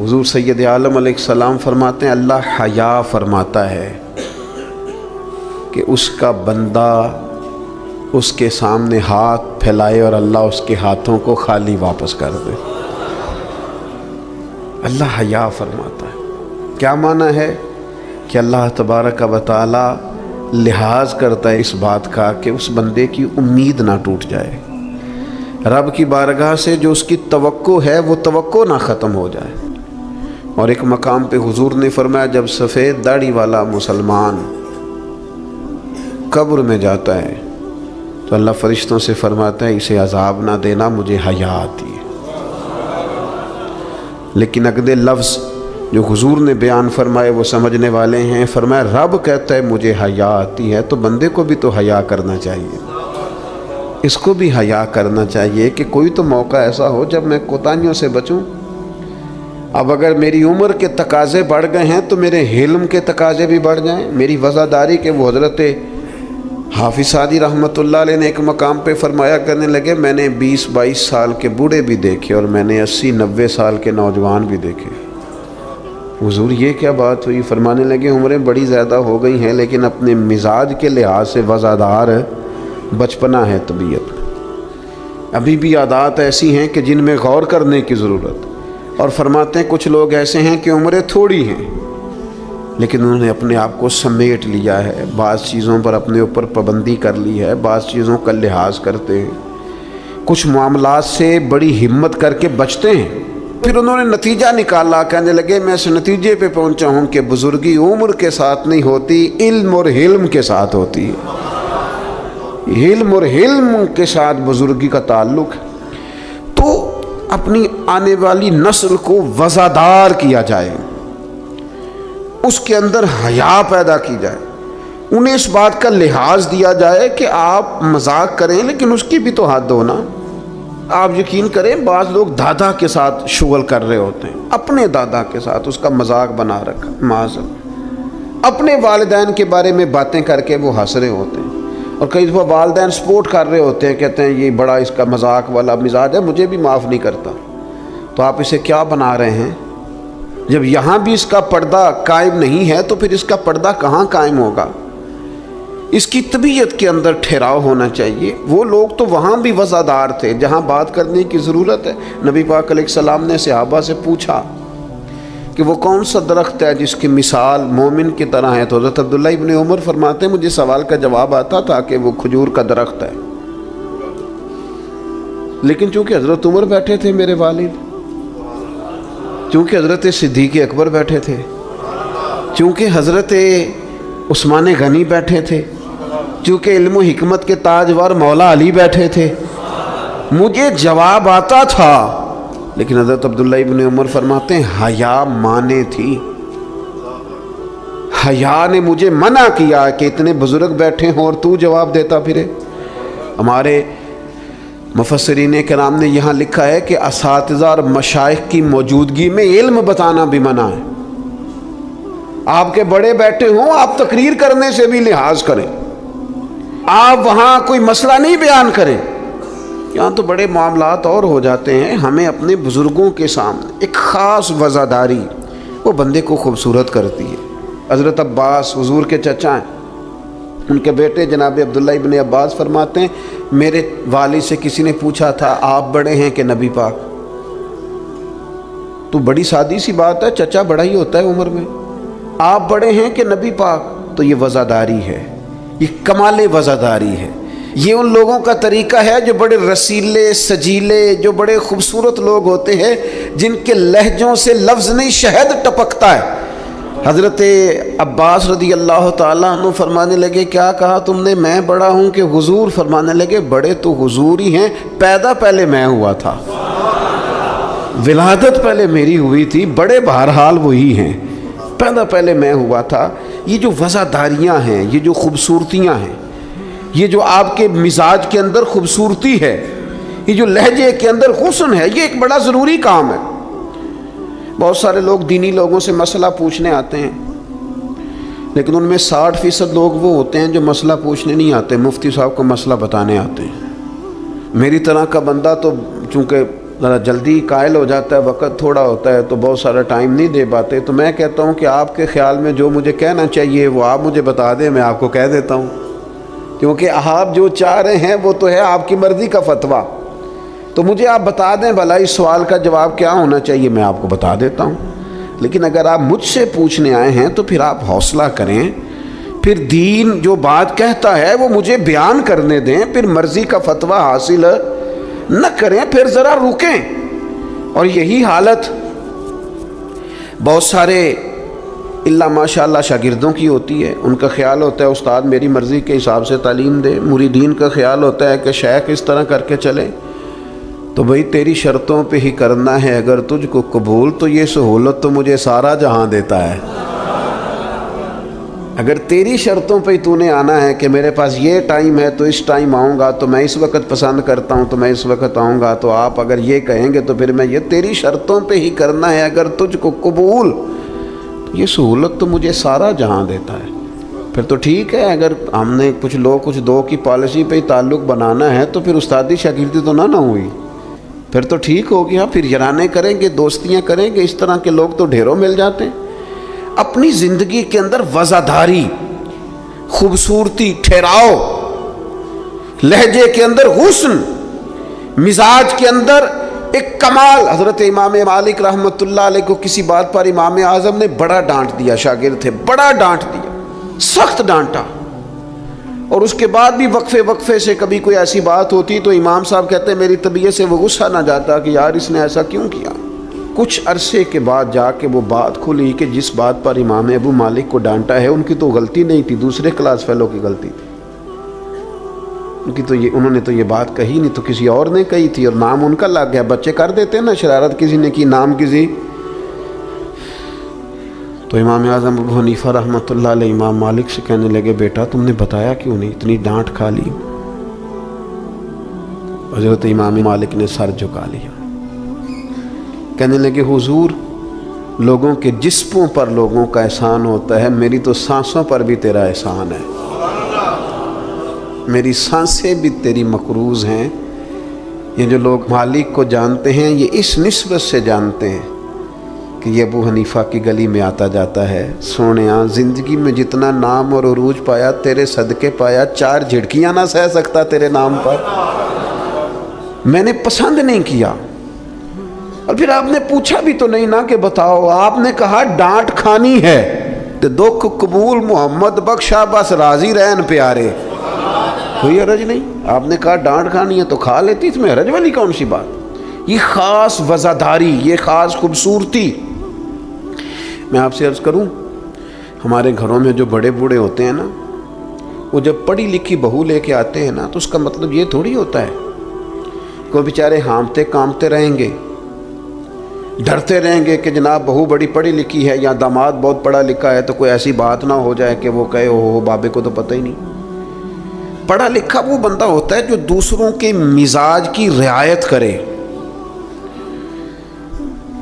حضور سید عالم علیہ السلام فرماتے ہیں اللہ حیا فرماتا ہے کہ اس کا بندہ اس کے سامنے ہاتھ پھیلائے اور اللہ اس کے ہاتھوں کو خالی واپس کر دے۔ اللہ حیا فرماتا ہے۔ کیا معنی ہے کہ اللہ تبارک و تعالی لحاظ کرتا ہے اس بات کا کہ اس بندے کی امید نہ ٹوٹ جائے، رب کی بارگاہ سے جو اس کی توقع ہے وہ توقع نہ ختم ہو جائے۔ اور ایک مقام پہ حضور نے فرمایا جب سفید داڑھی والا مسلمان قبر میں جاتا ہے تو اللہ فرشتوں سے فرماتا ہے اسے عذاب نہ دینا، مجھے حیا آتی ہے۔ لیکن اگلے لفظ جو حضور نے بیان فرمائے وہ سمجھنے والے ہیں، فرمایا رب کہتا ہے مجھے حیا آتی ہے، تو بندے کو بھی تو حیا کرنا چاہیے، اس کو بھی حیا کرنا چاہیے کہ کوئی تو موقع ایسا ہو جب میں کوتاہیوں سے بچوں۔ اب اگر میری عمر کے تقاضے بڑھ گئے ہیں تو میرے حلم کے تقاضے بھی بڑھ جائیں، میری وفاداری کے۔ وہ حضرت حافظ سعدی رحمۃ اللہ علیہ نے ایک مقام پہ فرمایا کرنے لگے میں نے 20-22 سال کے بوڑھے بھی دیکھے اور میں نے 80-90 سال کے نوجوان بھی دیکھے۔ حضور یہ کیا بات ہوئی؟ فرمانے لگے عمریں بڑی زیادہ ہو گئی ہیں لیکن اپنے مزاج کے لحاظ سے وزادار بچپنا ہے طبیعت میں، ابھی بھی عادات ایسی ہیں کہ جن میں غور کرنے کی ضرورت۔ اور فرماتے ہیں کچھ لوگ ایسے ہیں کہ عمریں تھوڑی ہیں لیکن انہوں نے اپنے آپ کو سمیٹ لیا ہے، بعض چیزوں پر اپنے اوپر پابندی کر لی ہے، بعض چیزوں کا لحاظ کرتے ہیں، کچھ معاملات سے بڑی ہمت کر کے بچتے ہیں۔ پھر انہوں نے نتیجہ نکالا، کہنے لگے میں اس نتیجے پہ پہنچا ہوں کہ بزرگی عمر کے ساتھ نہیں ہوتی، علم اور حلم کے ساتھ ہوتی ہے۔ علم اور حلم کے ساتھ بزرگی کا تعلق ہے۔ تو اپنی آنے والی نسل کو وزادار کیا جائے، اس کے اندر حیا پیدا کی جائے، انہیں اس بات کا لحاظ دیا جائے کہ آپ مذاق کریں لیکن اس کی بھی تو حد ہو نا۔ آپ یقین کریں بعض لوگ دادا کے ساتھ شغل کر رہے ہوتے ہیں، اپنے دادا کے ساتھ اس کا مذاق بنا رکھا، معاذ اپنے والدین کے بارے میں باتیں کر کے وہ ہنس رہے ہوتے ہیں، اور کئی دفعہ والدین سپورٹ کر رہے ہوتے ہیں، کہتے ہیں یہ بڑا اس کا مذاق والا مزاج ہے، مجھے بھی معاف نہیں کرتا۔ تو آپ اسے کیا بنا رہے ہیں؟ جب یہاں بھی اس کا پردہ قائم نہیں ہے تو پھر اس کا پردہ کہاں قائم ہوگا؟ اس کی طبیعت کے اندر ٹھہراؤ ہونا چاہیے۔ وہ لوگ تو وہاں بھی وزادار تھے جہاں بات کرنے کی ضرورت ہے۔ نبی پاک علیہ السلام نے صحابہ سے پوچھا کہ وہ کون سا درخت ہے جس کی مثال مومن کی طرح ہے، تو حضرت عبداللہ ابن عمر فرماتے ہیں مجھے سوال کا جواب آتا تھا کہ وہ کھجور کا درخت ہے، لیکن چونکہ حضرت عمر بیٹھے تھے میرے والد، چونکہ حضرت صدیق اکبر بیٹھے تھے، چونکہ حضرت عثمان غنی بیٹھے تھے، چونکہ علم و حکمت کے تاجور مولا علی بیٹھے تھے، مجھے جواب آتا تھا۔ لیکن حضرت عبداللہ ابن عمر فرماتے ہیں حیا مانے تھی، حیا نے مجھے منع کیا کہ اتنے بزرگ بیٹھے ہوں اور تو جواب دیتا پھرے۔ ہمارے مفسرین کرام نے یہاں لکھا ہے کہ اساتذہ اور مشائخ کی موجودگی میں علم بتانا بھی منع ہے۔ آپ کے بڑے بیٹھے ہوں آپ تقریر کرنے سے بھی لحاظ کریں، آپ وہاں کوئی مسئلہ نہیں بیان کریں۔ یہاں تو بڑے معاملات اور ہو جاتے ہیں۔ ہمیں اپنے بزرگوں کے سامنے ایک خاص وزاداری وہ بندے کو خوبصورت کرتی ہے۔ حضرت عباس حضور کے چچا ہیں، ان کے بیٹے جناب عبداللہ ابن عباس فرماتے ہیں میرے والد سے کسی نے پوچھا تھا آپ بڑے ہیں کہ نبی پاک؟ تو بڑی سادی سی بات ہے، چچا بڑا ہی ہوتا ہے عمر میں، آپ بڑے ہیں کہ نبی پاک؟ تو یہ وزاداری ہے، یہ کمال وزاداری ہے۔ یہ ان لوگوں کا طریقہ ہے جو بڑے رسیلے سجیلے، جو بڑے خوبصورت لوگ ہوتے ہیں، جن کے لہجوں سے لفظ نہیں شہد ٹپکتا ہے۔ حضرت عباس رضی اللہ تعالیٰ عنہ فرمانے لگے کیا کہا تم نے؟ میں بڑا ہوں کہ حضور؟ فرمانے لگے بڑے تو حضور ہی ہیں، پیدا پہلے میں ہوا تھا، ولادت پہلے میری ہوئی تھی، بڑے بہرحال وہی ہیں، پیدا پہلے میں ہوا تھا۔ یہ جو وزاداریاں ہیں، یہ جو خوبصورتیاں ہیں، یہ جو آپ کے مزاج کے اندر خوبصورتی ہے، یہ جو لہجے کے اندر حسن ہے، یہ ایک بڑا ضروری کام ہے۔ بہت سارے لوگ دینی لوگوں سے مسئلہ پوچھنے آتے ہیں، لیکن ان میں 60% لوگ وہ ہوتے ہیں جو مسئلہ پوچھنے نہیں آتے، مفتی صاحب کو مسئلہ بتانے آتے ہیں۔ میری طرح کا بندہ تو چونکہ ذرا جلدی قائل ہو جاتا ہے، وقت تھوڑا ہوتا ہے تو بہت سارا ٹائم نہیں دے پاتے، تو میں کہتا ہوں کہ آپ کے خیال میں جو مجھے کہنا چاہیے وہ آپ مجھے بتا دیں، میں آپ کو کہہ دیتا ہوں، کیونکہ آپ جو چاہ رہے ہیں وہ تو ہے آپ کی مرضی کا فتویٰ، تو مجھے آپ بتا دیں بھلا اس سوال کا جواب کیا ہونا چاہیے، میں آپ کو بتا دیتا ہوں۔ لیکن اگر آپ مجھ سے پوچھنے آئے ہیں تو پھر آپ حوصلہ کریں، پھر دین جو بات کہتا ہے وہ مجھے بیان کرنے دیں، پھر مرضی کا فتویٰ حاصل نہ کریں، پھر ذرا رکیں۔ اور یہی حالت بہت سارے اللہ ماشاء اللہ شاگردوں کی ہوتی ہے، ان کا خیال ہوتا ہے استاد میری مرضی کے حساب سے تعلیم دے، مریدین کا خیال ہوتا ہے کہ شیخ اس طرح کر کے چلے، تو بھئی تیری شرطوں پہ ہی کرنا ہے، اگر تجھ کو قبول تو یہ سہولت تو مجھے سارا جہاں دیتا ہے، اگر تیری شرطوں پہ ہی تو نے آنا ہے کہ میرے پاس یہ ٹائم ہے تو اس ٹائم آؤں گا، تو میں اس وقت پسند کرتا ہوں تو میں اس وقت آؤں گا، تو آپ اگر یہ کہیں گے تو پھر میں یہ تیری شرطوں پہ ہی کرنا ہے اگر تجھ کو قبول، یہ سہولت تو مجھے سارا جہاں دیتا ہے۔ پھر تو ٹھیک ہے، اگر ہم نے کچھ دو کی پالیسی پہ ہی تعلق بنانا ہے تو پھر استادی شاگردی تو نہ ہوئی، پھر تو ٹھیک ہو گیا، پھر یارانے کریں گے، دوستیاں کریں گے، اس طرح کے لوگ تو ڈھیروں مل جاتے ہیں۔ اپنی زندگی کے اندر وزاداری، خوبصورتی، ٹھہراؤ، لہجے کے اندر حسن، مزاج کے اندر ایک کمال۔ حضرت امام مالک رحمۃ اللہ علیہ کو کسی بات پر امام اعظم نے بڑا ڈانٹ دیا، شاگرد تھے، بڑا ڈانٹ دیا، سخت ڈانٹا، اور اس کے بعد بھی وقفے سے کبھی کوئی ایسی بات ہوتی تو امام صاحب کہتے ہیں میری طبیعت سے وہ غصہ نہ جاتا کہ یار اس نے ایسا کیوں کیا۔ کچھ عرصے کے بعد جا کے وہ بات کھلی کہ جس بات پر امام ابو مالک کو ڈانٹا ہے ان کی تو غلطی نہیں تھی، دوسرے کلاس فیلو کی غلطی تھی، انہوں نے تو یہ بات کہی نہیں، تو کسی اور نے کہی تھی اور نام ان کا لگ گیا۔ بچے کر دیتے ہیں نا شرارت، کسی نے کی نام کسی، تو امام اعظم ابو حنیفہ رحمۃ اللہ علیہ امام مالک سے کہنے لگے بیٹا تم نے بتایا کیوں نہیں، اتنی ڈانٹ کھا لی۔ حضرت امام مالک نے سر جھکا لیا، کہنے لگے حضور لوگوں کے جسموں پر لوگوں کا احسان ہوتا ہے، میری تو سانسوں پر بھی تیرا احسان ہے، میری سانسیں بھی تیری مقروض ہیں۔ یہ جو لوگ مالک کو جانتے ہیں یہ اس نسبت سے جانتے ہیں کہ یہ ابو حنیفہ کی گلی میں آتا جاتا ہے، سونیاں زندگی میں جتنا نام اور عروج پایا تیرے صدقے پایا، 4 جھڑکیاں نہ سہ سکتا تیرے نام پر، میں نے پسند نہیں کیا۔ اور پھر آپ نے پوچھا بھی تو نہیں نا کہ بتاؤ، آپ نے کہا ڈانٹ کھانی ہے تو دکھ قبول محمد بخشا بس راضی رہن پیارے، کوئی حرج نہیں۔ آپ نے کہا ڈانٹ کھانی ہے تو کھا لیتی، اس میں حرج والی کون سی بات؟ یہ خاص وزاداری، یہ خاص خوبصورتی۔ میں آپ سے عرض کروں، ہمارے گھروں میں جو بڑے بوڑھے ہوتے ہیں نا، وہ جب پڑھی لکھی بہو لے کے آتے ہیں نا تو اس کا مطلب یہ تھوڑی ہوتا ہے کہ وہ بیچارے ہانپتے کامتے رہیں گے، ڈرتے رہیں گے کہ جناب بہو بڑی پڑھی لکھی ہے یا داماد بہت پڑھا لکھا ہے تو کوئی ایسی بات نہ ہو جائے کہ وہ کہے او بابے کو تو پتہ ہی نہیں۔ پڑھا لکھا وہ بندہ ہوتا ہے جو دوسروں کے مزاج کی رعایت کرے،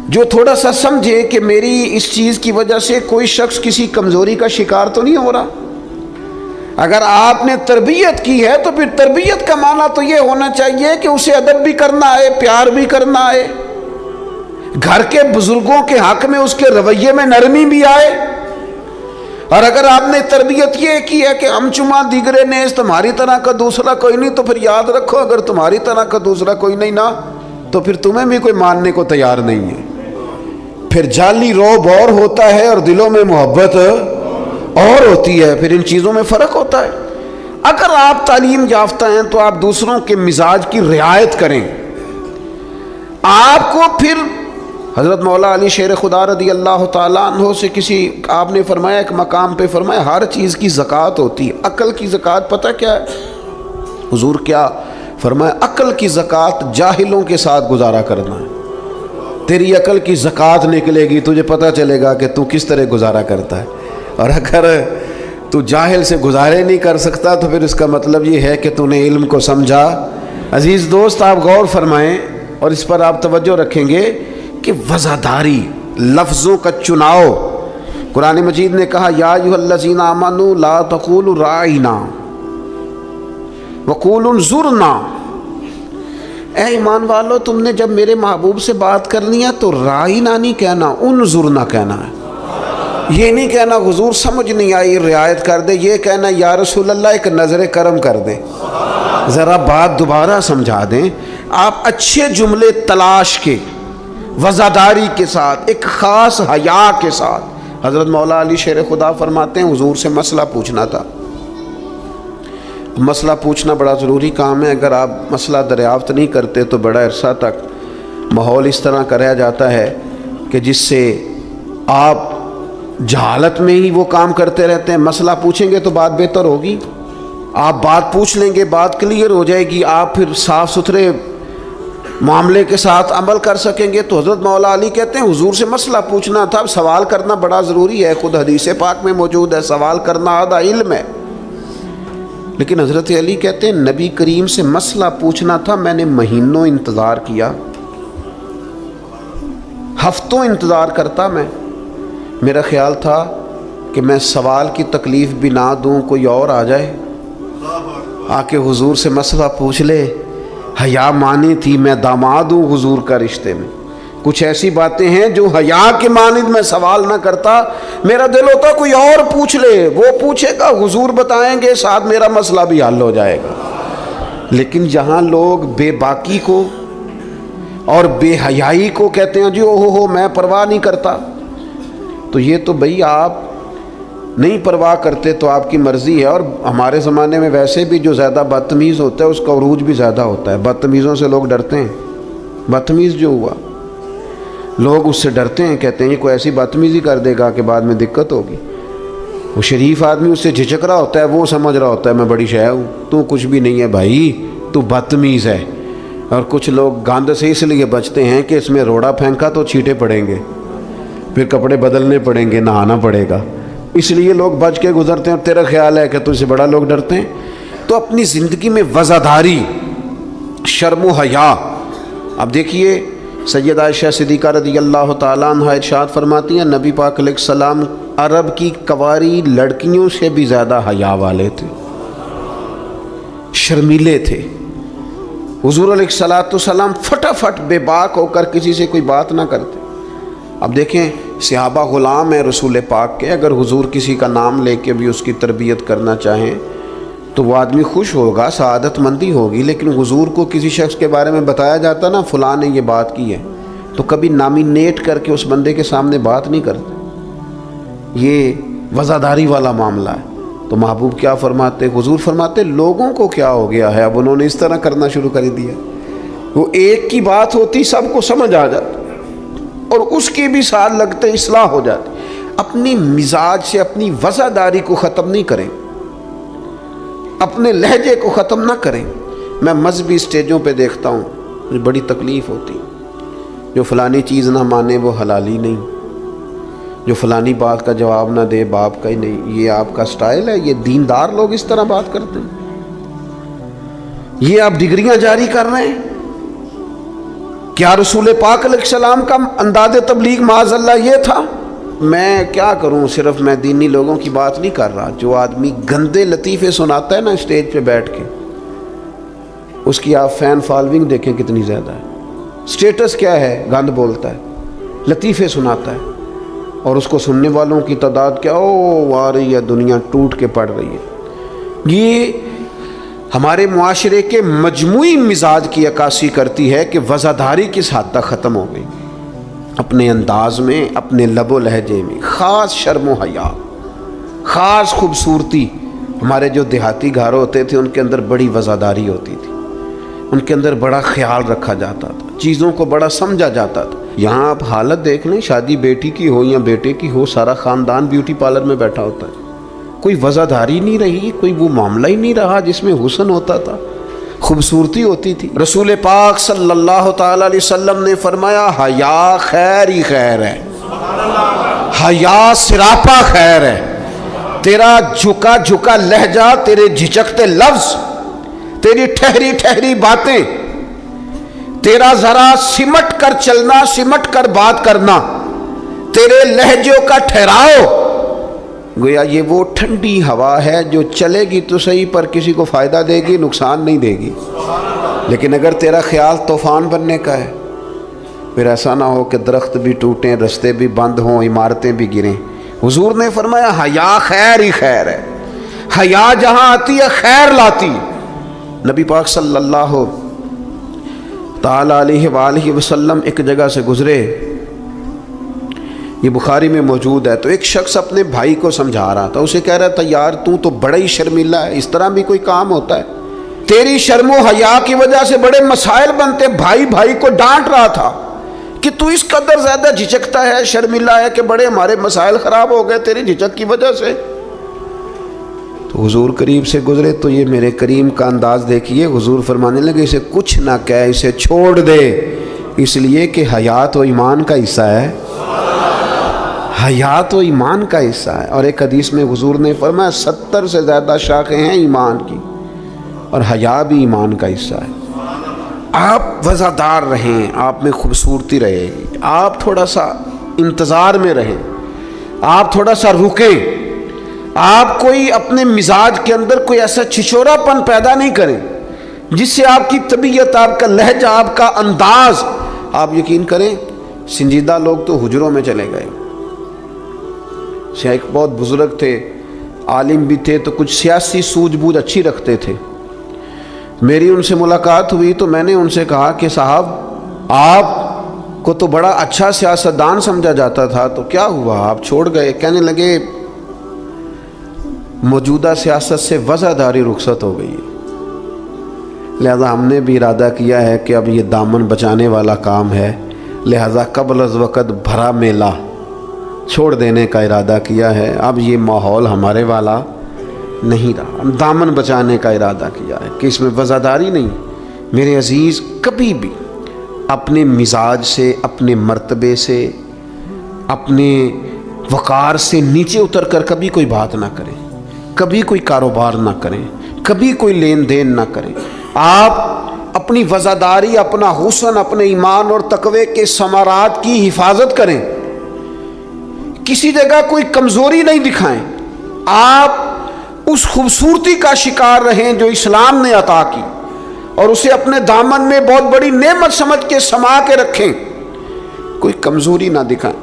جو تھوڑا سا سمجھے کہ میری اس چیز کی وجہ سے کوئی شخص کسی کمزوری کا شکار تو نہیں ہو رہا۔ اگر آپ نے تربیت کی ہے تو پھر تربیت کا معنی تو یہ ہونا چاہیے کہ اسے ادب بھی کرنا آئے، پیار بھی کرنا آئے، گھر کے بزرگوں کے حق میں اس کے رویے میں نرمی بھی آئے۔ اور اگر آپ نے تربیت یہ کی ہے کہ ہم چما دیگرے نیز، تمہاری طرح کا دوسرا کوئی نہیں، تو پھر یاد رکھو اگر تمہاری طرح کا دوسرا کوئی نہیں نا تو پھر تمہیں بھی کوئی ماننے کو تیار نہیں ہے۔ پھر جعلی روب اور ہوتا ہے اور دلوں میں محبت اور ہوتی ہے، پھر ان چیزوں میں فرق ہوتا ہے۔ اگر آپ تعلیم یافتہ ہیں تو آپ دوسروں کے مزاج کی رعایت کریں، آپ کو پھر حضرت مولا علی شیر خدا رضی اللہ تعالیٰ عنہ سے کسی آپ نے فرمایا ایک مقام پہ فرمایا ہر چیز کی زکوٰۃ ہوتی ہے، عقل کی زکوٰۃ پتہ کیا ہے حضور؟ کیا فرمایا؟ عقل کی زکوٰۃ جاہلوں کے ساتھ گزارا کرنا ہے۔ تیری عقل کی زکوٰۃ نکلے گی، تجھے پتہ چلے گا کہ تو کس طرح گزارا کرتا ہے، اور اگر تو جاہل سے گزارے نہیں کر سکتا تو پھر اس کا مطلب یہ ہے کہ تو نے علم کو سمجھا۔ عزیز دوست آپ غور فرمائیں اور اس پر آپ توجہ رکھیں گے کہ وزاداری، لفظوں کا چناؤ۔ قرآن مجید نے کہا یا ایھا الذین آمنوا لا تقولوا راعنا وقولوا انظرنا، اے ایمان والو تم نے جب میرے محبوب سے بات کرنی ہے تو رائنا نہیں کہنا، انظر نہ کہنا ہے۔ یہ نہیں کہنا حضور سمجھ نہیں آئی رعایت کر دے، یہ کہنا یا رسول اللہ ایک نظر کرم کر دیں، ذرا بات دوبارہ سمجھا دیں۔ آپ اچھے جملے تلاش کے وزاداری کے ساتھ، ایک خاص حیا کے ساتھ۔ حضرت مولا علی شیر خدا فرماتے ہیں حضور سے مسئلہ پوچھنا تھا۔ مسئلہ پوچھنا بڑا ضروری کام ہے، اگر آپ مسئلہ دریافت نہیں کرتے تو بڑا عرصہ تک ماحول اس طرح کا رہ جاتا ہے کہ جس سے آپ جہالت میں ہی وہ کام کرتے رہتے ہیں۔ مسئلہ پوچھیں گے تو بات بہتر ہوگی، آپ بات پوچھ لیں گے، بات کلیئر ہو جائے گی، آپ پھر صاف ستھرے معاملے کے ساتھ عمل کر سکیں گے۔ تو حضرت مولا علی کہتے ہیں حضور سے مسئلہ پوچھنا تھا، سوال کرنا بڑا ضروری ہے، خود حدیث پاک میں موجود ہے سوال کرنا آدھا علم ہے۔ لیکن حضرت علی کہتے ہیں نبی کریم سے مسئلہ پوچھنا تھا، میں نے مہینوں انتظار کیا، ہفتوں انتظار کرتا میں۔ میرا خیال تھا کہ میں سوال کی تکلیف بھی نہ دوں، کوئی اور آ جائے آ کے حضور سے مسئلہ پوچھ لے۔ حیا مانی تھی میں داماد ہوں حضور کا رشتے میں، کچھ ایسی باتیں ہیں جو حیا کے مانند میں سوال نہ کرتا، میرا دل ہوتا کوئی اور پوچھ لے، وہ پوچھے گا حضور بتائیں گے، ساتھ میرا مسئلہ بھی حل ہو جائے گا۔ لیکن جہاں لوگ بے باکی کو اور بے حیائی کو کہتے ہیں جی او ہو میں پرواہ نہیں کرتا، تو یہ تو بھئی آپ نہیں پرواہ کرتے تو آپ کی مرضی ہے۔ اور ہمارے زمانے میں ویسے بھی جو زیادہ بدتمیز ہوتا ہے اس کا عروج بھی زیادہ ہوتا ہے، بدتمیزوں سے لوگ ڈرتے ہیں۔ بدتمیز جو ہوا لوگ اس سے ڈرتے ہیں، کہتے ہیں یہ کوئی ایسی بدتمیزی کر دے گا کہ بعد میں دقت ہوگی۔ وہ شریف آدمی اس سے جھجک رہا ہوتا ہے، وہ سمجھ رہا ہوتا ہے میں بڑی شے ہوں، تو کچھ بھی نہیں ہے بھائی، تو بدتمیز ہے۔ اور کچھ لوگ گاند سے اس لیے بچتے ہیں کہ اس میں روڑا پھینکا تو چھینٹے پڑیں گے، پھر کپڑے بدلنے پڑیں گے، نہانا پڑے گا، اس لیے لوگ بچ کے گزرتے ہیں۔ اور تیرا خیال ہے کہ تجھ سے بڑا لوگ ڈرتے ہیں؟ تو اپنی زندگی میں وزاداری، شرم و حیا۔ اب دیکھیے سیدہ عائشہ صدیقہ رضی اللہ تعالیٰ عنہ ارشاد فرماتی ہیں نبی پاک علیہ السلام عرب کی کنواری لڑکیوں سے بھی زیادہ حیا والے تھے، شرمیلے تھے۔ حضور علیہ السلام فٹافٹ بے باک ہو کر کسی سے کوئی بات نہ کرتے۔ اب دیکھیں صحابہ غلام ہیں رسول پاک کے، اگر حضور کسی کا نام لے کے بھی اس کی تربیت کرنا چاہیں تو وہ آدمی خوش ہوگا، سعادت مندی ہوگی۔ لیکن حضور کو کسی شخص کے بارے میں بتایا جاتا نا فلاں نے یہ بات کی ہے، تو کبھی نامینیٹ کر کے اس بندے کے سامنے بات نہیں کرتے، یہ وزاداری والا معاملہ ہے۔ تو محبوب کیا فرماتے؟ حضور فرماتے لوگوں کو کیا ہو گیا ہے، اب انہوں نے اس طرح کرنا شروع کر دیا۔ وہ ایک کی بات ہوتی سب کو سمجھ آ جاتی اور اس کے بھی ساتھ لگتے اصلاح ہو جاتی۔ اپنی مزاج سے اپنی وزاداری کو ختم نہیں کریں، اپنے لہجے کو ختم نہ کریں۔ میں مذہبی اسٹیجوں پہ دیکھتا ہوں مجھے بڑی تکلیف ہوتی، جو فلانی چیز نہ مانے وہ حلالی نہیں، جو فلانی بات کا جواب نہ دے باپ کا ہی نہیں۔ یہ آپ کا سٹائل ہے؟ یہ دیندار لوگ اس طرح بات کرتے ہیں؟ یہ آپ ڈگریاں جاری کر رہے ہیں؟ کیا رسول پاک علیہ السلام کا انداز تبلیغ معاذ اللہ یہ تھا؟ میں کیا کروں، صرف میں دینی لوگوں کی بات نہیں کر رہا۔ جو آدمی گندے لطیفے سناتا ہے نا اسٹیج پہ بیٹھ کے، اس کی آپ فین فالوئنگ دیکھیں کتنی زیادہ ہے۔ سٹیٹس کیا ہے؟ گند بولتا ہے، لطیفے سناتا ہے، اور اس کو سننے والوں کی تعداد کیا آ رہی ہے، دنیا ٹوٹ کے پڑ رہی ہے۔ یہ ہمارے معاشرے کے مجموعی مزاج کی عکاسی کرتی ہے کہ وزاداری کس حد تک ختم ہو گئی، اپنے انداز میں، اپنے لب و لہجے میں، خاص شرم و حیا، خاص خوبصورتی۔ ہمارے جو دیہاتی گھر ہوتے تھے ان کے اندر بڑی وزاداری ہوتی تھی، ان کے اندر بڑا خیال رکھا جاتا تھا، چیزوں کو بڑا سمجھا جاتا تھا۔ یہاں آپ حالت دیکھ لیں، شادی بیٹی کی ہو یا بیٹے کی ہو، سارا خاندان بیوٹی پارلر میں بیٹھا ہوتا ہے۔ کوئی وزاداری نہیں رہی، کوئی وہ معاملہ ہی نہیں رہا جس میں حسن ہوتا تھا، خوبصورتی ہوتی تھی۔ رسول پاک صلی اللہ تعالی علیہ وسلم نے فرمایا حیا خیر ہی خیر ہے، حیا سراپا خیر ہے۔ تیرا جھکا جھکا لہجہ، تیرے جھجکتے لفظ، تیری ٹھہری ٹھہری باتیں، تیرا ذرا سمٹ کر چلنا، سمٹ کر بات کرنا، تیرے لہجوں کا ٹھہراؤ، گویا یہ وہ ٹھنڈی ہوا ہے جو چلے گی تو صحیح پر کسی کو فائدہ دے گی، نقصان نہیں دے گی۔ لیکن اگر تیرا خیال طوفان بننے کا ہے، پھر ایسا نہ ہو کہ درخت بھی ٹوٹیں، رستے بھی بند ہوں، عمارتیں بھی گریں۔ حضور نے فرمایا حیا خیر ہی خیر ہے، حیا جہاں آتی ہے خیر لاتی۔ نبی پاک صلی اللہ تعالی علیہ وآلہ وسلم ایک جگہ سے گزرے، یہ بخاری میں موجود ہے، تو ایک شخص اپنے بھائی کو سمجھا رہا تھا، اسے کہہ رہا تھا یار تو بڑا ہی شرمیلا ہے، اس طرح بھی کوئی کام ہوتا ہے؟ تیری شرم و حیا کی وجہ سے بڑے مسائل بنتے۔ بھائی کو ڈانٹ رہا تھا کہ تو اس قدر زیادہ جھجکتا ہے، شرمیلا ہے کہ بڑے ہمارے مسائل خراب ہو گئے تیری جھجک کی وجہ سے۔ تو حضور قریب سے گزرے تو یہ میرے کریم کا انداز دیکھیے، حضور فرمانے لگے اسے کچھ نہ کہہ، اسے چھوڑ دے، اس لیے کہ حیا تو ایمان کا حصہ ہے، حیا تو ایمان کا حصہ ہے۔ اور ایک حدیث میں حضور نے فرمایا 70 سے زیادہ شاخیں ہیں ایمان کی، اور حیا بھی ایمان کا حصہ ہے۔ آپ وزادار رہیں، آپ میں خوبصورتی رہے گی، آپ تھوڑا سا انتظار میں رہیں، آپ تھوڑا سا رکیں، آپ کوئی اپنے مزاج کے اندر کوئی ایسا چھچورا پن پیدا نہیں کریں جس سے آپ کی طبیعت، آپ کا لہجہ، آپ کا انداز، آپ یقین کریں سنجیدہ لوگ تو حجروں میں چلے گئے۔ ایک بہت بزرگ تھے، عالم بھی تھے، تو کچھ سیاسی سوجھ بوجھ اچھی رکھتے تھے۔ میری ان سے ملاقات ہوئی تو میں نے ان سے کہا کہ صاحب آپ کو تو بڑا اچھا سیاستدان سمجھا جاتا تھا، تو کیا ہوا آپ چھوڑ گئے؟ کہنے لگے موجودہ سیاست سے وزاداری رخصت ہو گئی ہے، لہذا ہم نے بھی ارادہ کیا ہے کہ اب یہ دامن بچانے والا کام ہے، لہذا قبل از وقت بھرا میلہ چھوڑ دینے کا ارادہ کیا ہے، اب یہ ماحول ہمارے والا نہیں رہا، ہم دامن بچانے کا ارادہ کیا ہے کہ اس میں وزاداری نہیں۔ میرے عزیز کبھی بھی اپنے مزاج سے، اپنے مرتبے سے، اپنے وقار سے نیچے اتر کر کبھی کوئی بات نہ کریں، کبھی کوئی کاروبار نہ کریں، کبھی کوئی لین دین نہ کریں۔ آپ اپنی وزاداری، اپنا حسن، اپنے ایمان اور تقوی کے ثمرات کی حفاظت کریں، کسی جگہ کوئی کمزوری نہیں دکھائیں، آپ اس خوبصورتی کا شکار رہیں جو اسلام نے عطا کی، اور اسے اپنے دامن میں بہت بڑی نعمت سمجھ کے سما کے رکھیں، کوئی کمزوری نہ دکھائیں۔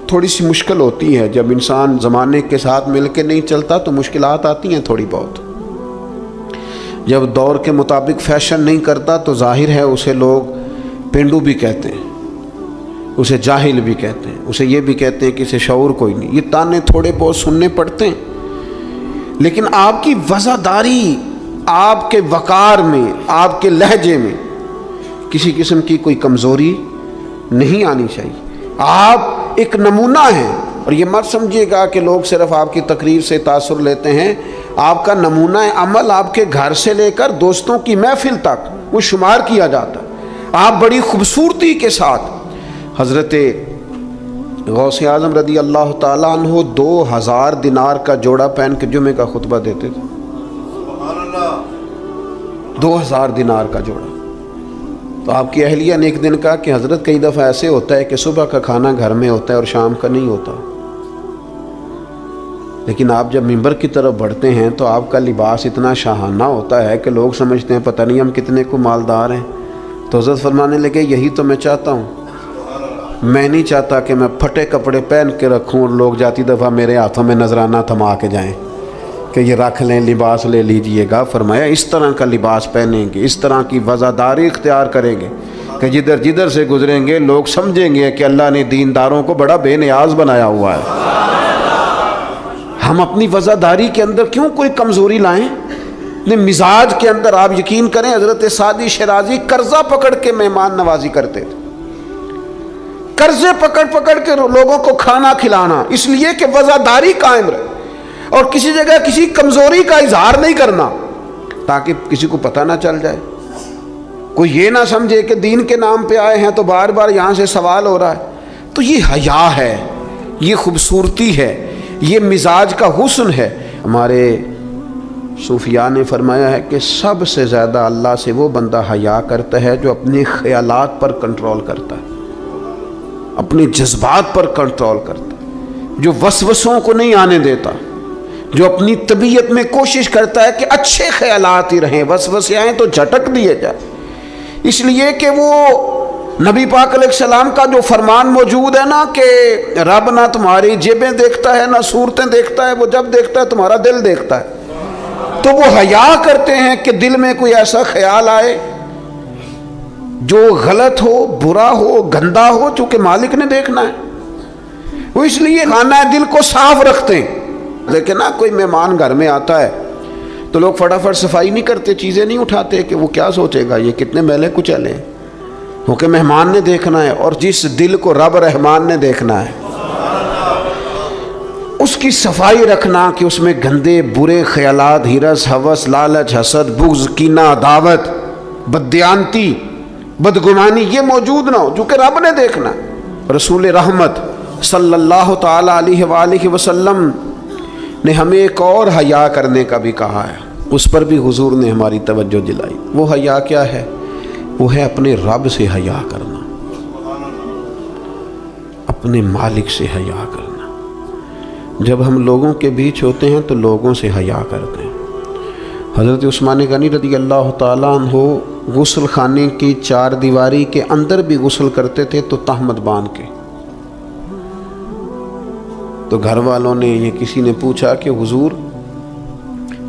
تھوڑی سی مشکل ہوتی ہے جب انسان زمانے کے ساتھ مل کے نہیں چلتا تو مشکلات آتی ہیں تھوڑی بہت، جب دور کے مطابق فیشن نہیں کرتا تو ظاہر ہے اسے لوگ پینڈو بھی کہتے ہیں، اسے جاہل بھی کہتے ہیں، اسے یہ بھی کہتے ہیں کہ اسے شعور کوئی نہیں، یہ تانے تھوڑے بہت سننے پڑتے ہیں۔ لیکن آپ کی وزاداری، آپ کے وقار میں، آپ کے لہجے میں کسی قسم کی کوئی کمزوری نہیں آنی چاہیے۔ آپ ایک نمونہ ہیں، اور یہ مت سمجھیے گا کہ لوگ صرف آپ کی تقریر سے تاثر لیتے ہیں، آپ کا نمونہ عمل آپ کے گھر سے لے کر دوستوں کی محفل تک وہ شمار کیا جاتا ہے۔ آپ بڑی خوبصورتی کے ساتھ، حضرت غوث اعظم رضی اللہ تعالیٰ عنہ 2000 دینار کا جوڑا پہن کے جمعے کا خطبہ دیتے تھے، 2000 دینار کا جوڑا۔ تو آپ کی اہلیہ نے ایک دن کہا کہ حضرت کئی دفعہ ایسے ہوتا ہے کہ صبح کا کھانا گھر میں ہوتا ہے اور شام کا نہیں ہوتا، لیکن آپ جب منبر کی طرف بڑھتے ہیں تو آپ کا لباس اتنا شاہانہ ہوتا ہے کہ لوگ سمجھتے ہیں پتہ نہیں ہم کتنے کو مالدار ہیں۔ تو حضرت فرمانے لگے یہی تو میں چاہتا ہوں، میں نہیں چاہتا کہ میں پھٹے کپڑے پہن کے رکھوں اور لوگ جاتی دفعہ میرے ہاتھوں میں نذرانہ تھما کے جائیں کہ یہ رکھ لیں، لباس لے لیجئے گا۔ فرمایا اس طرح کا لباس پہنیں گے، اس طرح کی وزاداری اختیار کریں گے کہ جدھر جدھر سے گزریں گے لوگ سمجھیں گے کہ اللہ نے دینداروں کو بڑا بے نیاز بنایا ہوا ہے۔ ہم اپنی وزاداری کے اندر کیوں کوئی کمزوری لائیں؟ اپنے مزاج کے اندر آپ یقین کریں حضرت سعدی شیرازی قرضہ پکڑ کے مہمان نوازی کرتے تھے، قرضے پکڑ پکڑ کے لوگوں کو کھانا کھلانا، اس لیے کہ وزاداری قائم رہے، اور کسی جگہ کسی کمزوری کا اظہار نہیں کرنا تاکہ کسی کو پتہ نہ چل جائے، کوئی یہ نہ سمجھے کہ دین کے نام پہ آئے ہیں تو بار بار یہاں سے سوال ہو رہا ہے۔ تو یہ حیا ہے، یہ خوبصورتی ہے، یہ مزاج کا حسن ہے۔ ہمارے صوفیاء نے فرمایا ہے کہ سب سے زیادہ اللہ سے وہ بندہ حیا کرتا ہے جو اپنے خیالات پر کنٹرول کرتا ہے، اپنے جذبات پر کنٹرول کرتا ہے، جو وسوسوں کو نہیں آنے دیتا، جو اپنی طبیعت میں کوشش کرتا ہے کہ اچھے خیالات ہی رہیں، وسوسے آئیں تو جھٹک دیے جائیں، اس لیے کہ وہ نبی پاک علیہ السلام کا جو فرمان موجود ہے نا کہ رب نہ تمہاری جیبیں دیکھتا ہے نہ صورتیں دیکھتا ہے، وہ جب دیکھتا ہے تمہارا دل دیکھتا ہے۔ تو وہ حیا کرتے ہیں کہ دل میں کوئی ایسا خیال آئے جو غلط ہو، برا ہو، گندا ہو، چونکہ مالک نے دیکھنا ہے۔ وہ اس لیے خانہ دل کو صاف رکھتے ہیں۔ لیکن نا کوئی مہمان گھر میں آتا ہے تو لوگ فٹافٹ صفائی نہیں کرتے، چیزیں نہیں اٹھاتے کہ وہ کیا سوچے گا، یہ کتنے میلے کچیلے ہیں، کیونکہ مہمان نے دیکھنا ہے۔ اور جس دل کو رب رحمان نے دیکھنا ہے اس کی صفائی رکھنا کہ اس میں گندے برے خیالات، ہرس، ہوس، لالچ، حسد، بغض، کینہ، عداوت، بددیانتی، بدگمانی یہ موجود نہ ہو، چونکہ رب نے دیکھنا۔ رسول رحمت صلی اللہ تعالی علیہ وآلہ وسلم نے ہمیں ایک اور حیا کرنے کا بھی کہا ہے، اس پر بھی حضور نے ہماری توجہ دلائی۔ وہ حیا کیا ہے؟ وہ ہے اپنے رب سے حیا کرنا، اپنے مالک سے حیا کرنا۔ جب ہم لوگوں کے بیچ ہوتے ہیں تو لوگوں سے حیا کرتے ہیں۔ حضرت عثمان غنی رضی اللہ تعالیٰ عنہ غسل خانے کی 4 دیواری کے اندر بھی غسل کرتے تھے تو تہمت باندھ کے۔ تو گھر والوں نے، یہ کسی نے پوچھا کہ حضور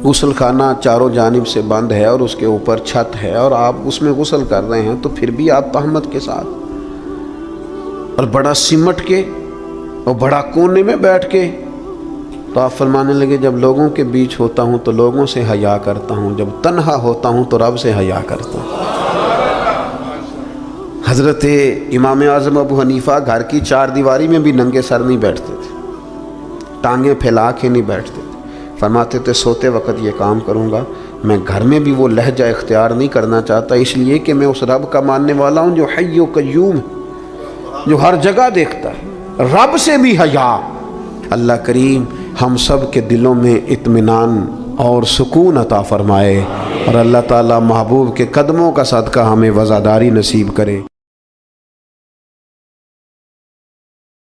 غسل خانہ چاروں جانب سے بند ہے اور اس کے اوپر چھت ہے اور آپ اس میں غسل کر رہے ہیں تو پھر بھی آپ تہمت کے ساتھ، اور بڑا سمٹ کے اور بڑا کونے میں بیٹھ کے۔ تو آپ فرمانے لگے جب لوگوں کے بیچ ہوتا ہوں تو لوگوں سے حیا کرتا ہوں، جب تنہا ہوتا ہوں تو رب سے حیا کرتا ہوں۔ حضرت امام اعظم ابو حنیفہ گھر کی 4 دیواری میں بھی ننگے سر نہیں بیٹھتے تھے، ٹانگیں پھیلا کے نہیں بیٹھتے تھے۔ فرماتے تھے سوتے وقت یہ کام کروں گا، میں گھر میں بھی وہ لہجہ اختیار نہیں کرنا چاہتا، اس لیے کہ میں اس رب کا ماننے والا ہوں جو حی و قیوم ہے، جو ہر جگہ دیکھتا ہے۔ رب سے بھی حیا۔ اللہ کریم ہم سب کے دلوں میں اطمینان اور سکون عطا فرمائے، اور اللہ تعالی محبوب کے قدموں کا صدقہ ہمیں وزاداری نصیب کرے۔